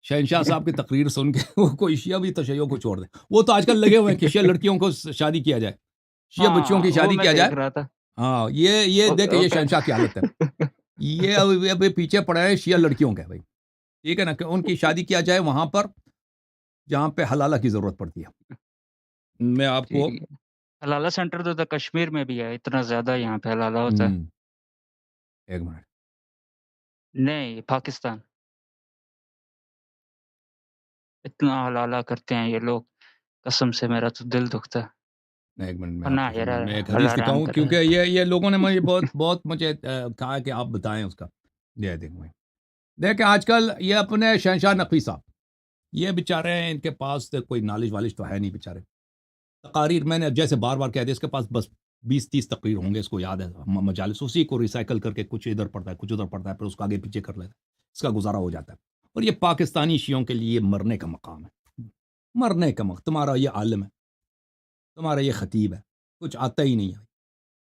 شہنشاہ صاحب کی تقریر سن کے وہ کوئی شیعہ بھی تشیع کو چھوڑ دے. وہ تو آج کل لگے ہوئے ہیں کہ شیعہ لڑکیوں کو شادی کیا جائے, شیعہ بچیوں کی ہاں وہ شادی میں کیا جائے. دیکھ رہا تھا. ہاں یہ دیکھ یہ شہنشاہ کی حالت ہے. یہ ابھی پیچھے پڑے ہیں شیعہ لڑکیوں کے بھائی, ٹھیک ہے نا, کہ ان کی شادی کیا جائے وہاں پر جہاں پہ حلالہ کی ضرورت پڑتی ہے. میں آپ کو ٹھیک ہے. حلالہ سینٹر تو کشمیر میں بھی ہے, اتنا زیادہ یہاں پہ حلالہ ہوتا ہے. ایک منٹ, نہیں پاکستان اتنا حلالہ کرتے ہیں یہ لوگ, قسم سے میرا تو دل دکھتا ہے. ایک منٹ میں آپ نہ کی یار خدمت میں ایک اللہ حدیث رحم دکھاؤں, کرے. کیونکہ یہ لوگوں نے مجھے بہت مجھے کہا کہ آپ بتائیں اس کا. دیکھیں آج کل یہ اپنے شہنشاہ نقوی صاحب, یہ بیچارے ہیں, ان کے پاس کوئی نالج والج تو ہے نہیں بیچارے. تقاریر میں نے جیسے بار بار کہہ دیا, اس کے پاس بس 20-30 تقریر ہوں گے, اس کو یاد ہے مجالس, اسی کو ریسائیکل کر کے کچھ ادھر پڑتا ہے کچھ ادھر پڑتا ہے, پھر اس کو آگے پیچھے کر لیتا ہے, اس کا گزارا ہو جاتا ہے. اور یہ پاکستانی شیعوں کے لیے مرنے کا مقام ہے, مرنے کا مقام. تمہارا یہ عالم ہے, تمہارا یہ خطیب ہے, کچھ آتا ہی نہیں ہے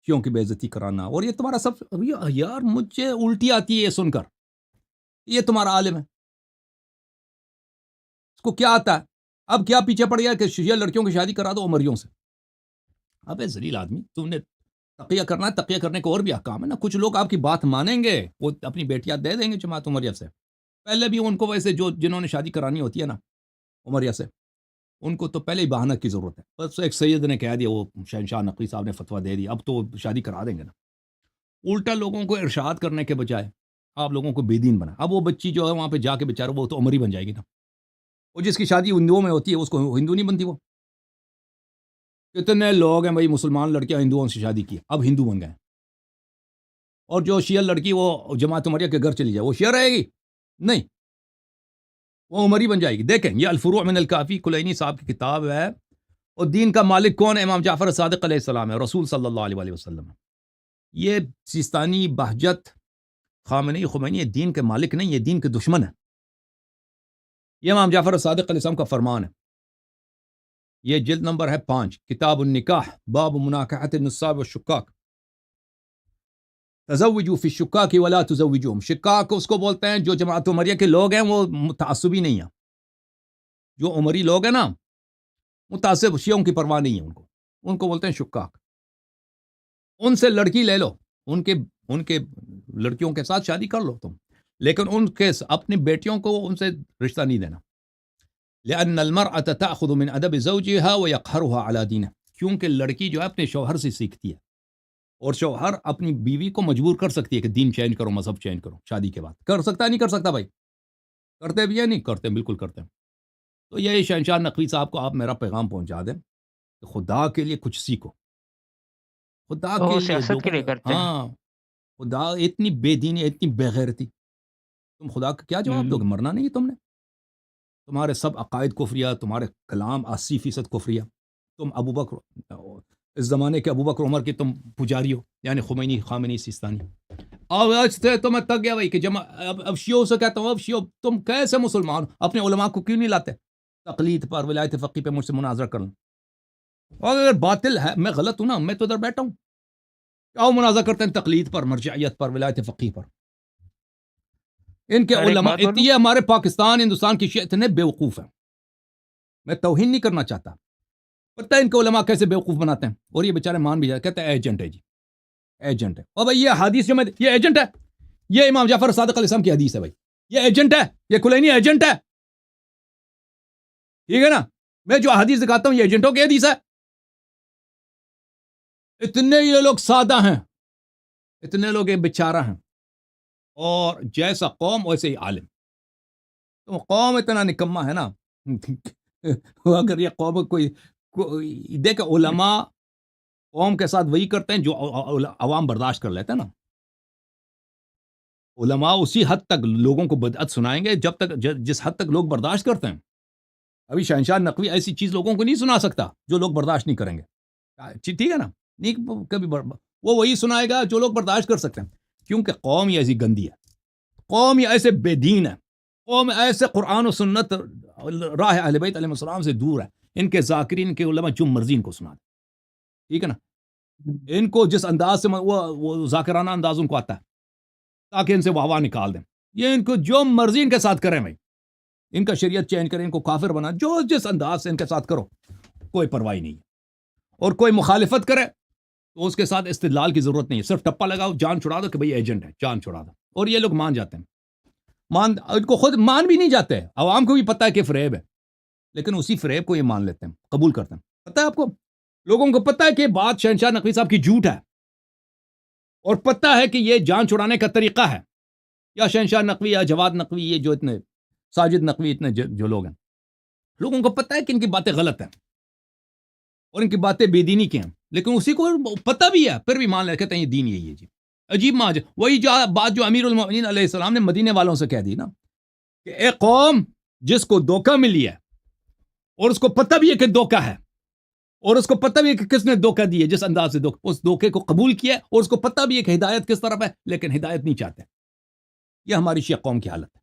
شیعوں کی بے عزتی کرانا. اور یہ تمہارا سب, یار مجھے الٹی آتی ہے یہ سن کر, یہ تمہارا عالم ہے, اس کو کیا آتا ہے؟ اب کیا پیچھے پڑ گیا کہ شیعہ لڑکیوں کی شادی کرا دو عمریوں سے. ابے ذلیل آدمی, تم نے تقیہ کرنا ہے, تقیہ کرنے کو اور بھی احکام ہے نا. کچھ لوگ آپ کی بات مانیں گے, وہ اپنی بیٹیاں دے دیں گے جماعت عمریہ سے. پہلے بھی ان کو ویسے جنہوں نے شادی کرانی ہوتی ہے نا عمریہ سے, ان کو تو پہلے ہی بہانہ کی ضرورت ہے. بس ایک سید نے کہہ دیا, وہ شہنشاہ نقوی صاحب نے فتویٰ دے دیا, اب تو شادی کرا دیں گے نا. الٹا لوگوں کو ارشاد کرنے کے بجائے آپ لوگوں کو بے دین بنا. اب وہ بچی جو ہے وہاں پہ جا کے بیچارہ وہ تو عمری بن جائے گی نا. وہ جس کی شادی ہندوؤں میں ہوتی ہے اس کو ہندو نہیں بنتی. وہ کتنے لوگ ہیں بھائی مسلمان لڑکیاں ہندوؤں سے شادی کی, اب ہندو بن گئے. اور جو شیعہ لڑکی وہ جماعت عمریہ کے گھر چلی جائے, وہ شیعہ رہے گی نہیں, وہ عمری بن جائے گی. دیکھیں یہ الفروع من الکافی کلینی صاحب کی کتاب ہے. اور دین کا مالک کون ہے؟ امام جعفر صادق علیہ السلام ہے, رسول صلی اللہ علیہ وآلہ وسلم. یہ سیستانی بہجت خامنئی خمینی یہ دین کے مالک نہیں, یہ دین کے دشمن ہے. یہ امام جعفر صادق علیہ السلام کا فرمان ہے. یہ جلد نمبر ہے 5, کتاب النکاح, باب مناکحۃ النساء والشکاک. تزوجوا فی الشکاک ولا تزوجوہم. شکاک اس کو بولتے ہیں جو جماعت عمریہ کے لوگ ہیں, وہ متعصبی نہیں ہیں. جو عمری لوگ ہیں نا متعصب, شیعوں کی پرواہ نہیں ہے ان کو بولتے ہیں شکاک. ان سے لڑکی لے لو, ان کے لڑکیوں کے ساتھ شادی کر لو تم, لیکن ان کے اپنی بیٹیوں کو ان سے رشتہ نہیں دینا. لأن المرأة تأخذ من أدب زوجها ويقهرها على دينه. کیونکہ لڑکی جو ہے اپنے شوہر سے سیکھتی ہے, اور شوہر اپنی بیوی کو مجبور کر سکتی ہے کہ دین چینج کرو, مذہب چینج کرو. شادی کے بعد کر سکتا ہے نہیں کر سکتا بھائی؟ کرتے بھی ہیں نہیں کرتے, بالکل کرتے ہیں. تو یہ شہنشاہ نقوی صاحب کو آپ میرا پیغام پہنچا دیں کہ خدا کے لیے کچھ سیکھو, خدا کے وہ لیے. سیاست کے لوگوں لیے کرتے ہیں. ہاں, خدا اتنی بے دینی, اتنی بے غیرتی, تم خدا کا کیا جواب دو گے؟ مرنا نہیں تم نے. تمہارے سب عقائد کفریہ, تمہارے کلام 80% کفریہ. تم ابو بکر, اس زمانے کے ابو بکر عمر کی تم پجاری ہو, یعنی خامنی سیستانی. آج سے تو میں تک گیا بھائی کہ اب شیعوں سے کہتا ہوں, اب شیعوں تم کیسے مسلمان اپنے علماء کو کیوں نہیں لاتے تقلید پر, ولایت فقی پہ مجھ سے مناظرہ کرنا. اور اگر باطل ہے, میں غلط ہوں نا, میں تو ادھر بیٹھا ہوں, آؤ مناظرہ کرتے ہیں تقلید پر, مرجعیت پر, ولایت فقی پر. ان کے اور ایک علماء, بات بولوں, یہ ہمارے پاکستان ہندوستان کی شیعہ اتنے بیوقوف ہیں, میں توہین نہیں کرنا چاہتا, پتہ ہے ان کے علماء کیسے بیوقوف بناتے ہیں. اور یہ بیچارے مان بھی جاتے, کہتے ہیں ایجنٹ ہے جی, ایجنٹ ہے. اور بھائی یہ حدیث جو میں, یہ ایجنٹ ہے, یہ امام جعفر صادق علیہ السلام کی حدیث ہے بھائی, یہ ایجنٹ ہے, یہ کلینی ایجنٹ ہے, ٹھیک ہے نا. میں جو حدیث دکھاتا ہوں یہ ایجنٹوں کی حدیث ہے. اتنے یہ لوگ سادہ ہیں, اتنے لوگ یہ بیچارہ ہیں, اور جیسا قوم ویسے ہی عالم. تو قوم اتنا نکما ہے نا. اگر یہ قوم کوئی دیکھ, علماء قوم کے ساتھ وہی کرتے ہیں جو عوام برداشت کر لیتے ہیں نا. علماء اسی حد تک لوگوں کو بدعت سنائیں گے جب تک جس حد تک لوگ برداشت کرتے ہیں. ابھی شہنشاہ نقوی ایسی چیز لوگوں کو نہیں سنا سکتا جو لوگ برداشت نہیں کریں گے, ٹھیک ہے نا. نہیں کبھی وہ وہی سنائے گا جو لوگ برداشت کر سکتے ہیں, کیونکہ قوم یہ ایسی گندی ہے, قوم یہ ایسے بے دین ہے, قوم ایسے قرآن و سنت راہ اہل بیت علیہ السلام سے دور ہے. ان کے ذاکرین کے علماء جو مرضی ان کو سنا دیں, ٹھیک ہے نا. ان کو جس انداز سے وہ ذاکرانہ انداز ان کو آتا ہے تاکہ ان سے واہ واہ نکال دیں. یہ ان کو جو مرضی ان کے ساتھ کریں بھائی, ان کا شریعت چینج کریں، ان کو کافر بنا، جو جس انداز سے ان کے ساتھ کرو، کوئی پرواہ نہیں ہے. اور کوئی مخالفت کرے تو اس کے ساتھ استدلال کی ضرورت نہیں ہے، صرف ٹپا لگاؤ، جان چھڑا دو کہ بھئی ایجنٹ ہے، جان چھڑا دو. اور یہ لوگ مان جاتے ہیں، ان کو خود مان بھی نہیں جاتے، عوام کو بھی پتہ ہے کہ فریب ہے، لیکن اسی فریب کو یہ مان لیتے ہیں، قبول کرتے ہیں. پتہ ہے آپ کو، لوگوں کو پتہ ہے کہ بات شہنشاہ نقوی صاحب کی جھوٹ ہے، اور پتہ ہے کہ یہ جان چھڑانے کا طریقہ ہے، یا شہنشاہ نقوی یا جواد نقوی، یہ جو اتنے ساجد نقوی، اتنے جو لوگ ہیں، لوگوں کو پتہ ہے کہ ان کی باتیں غلط ہیں اور ان کی باتیں بے دینی کی ہیں، لیکن اسی کو پتہ بھی ہے، پھر بھی مان لے، کہتے ہیں یہ دین یہی ہے. جی عجیب ماج، وہی بات جو امیر المؤمنین علیہ السلام نے مدینے والوں سے کہہ دی نا، کہ اے قوم، جس کو دھوکہ ملی ہے اور اس کو پتہ بھی ہے کہ دھوکہ ہے، اور اس کو پتہ بھی ہے کہ کس نے دھوکہ دی ہے، جس انداز سے اس دھوکے کو قبول کیا ہے، اور اس کو پتہ بھی ہے کہ ہدایت کس طرف ہے، لیکن ہدایت نہیں چاہتے. یہ ہماری شیعہ قوم کی حالت ہے.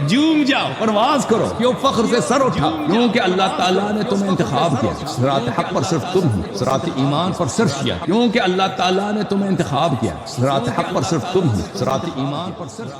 جوم جاؤ، پرواز کرو، کیوں فخر سے سر اٹھا، کیونکہ اللہ تعالیٰ نے تمہیں انتخاب کیا. صراط حق پر صرف تم ہی، صراط ایمان پر صرف شیعہ، کیونکہ اللہ تعالیٰ نے تمہیں انتخاب کیا. صراط حق پر صرف تم ہی، صراط ایمان پر صرف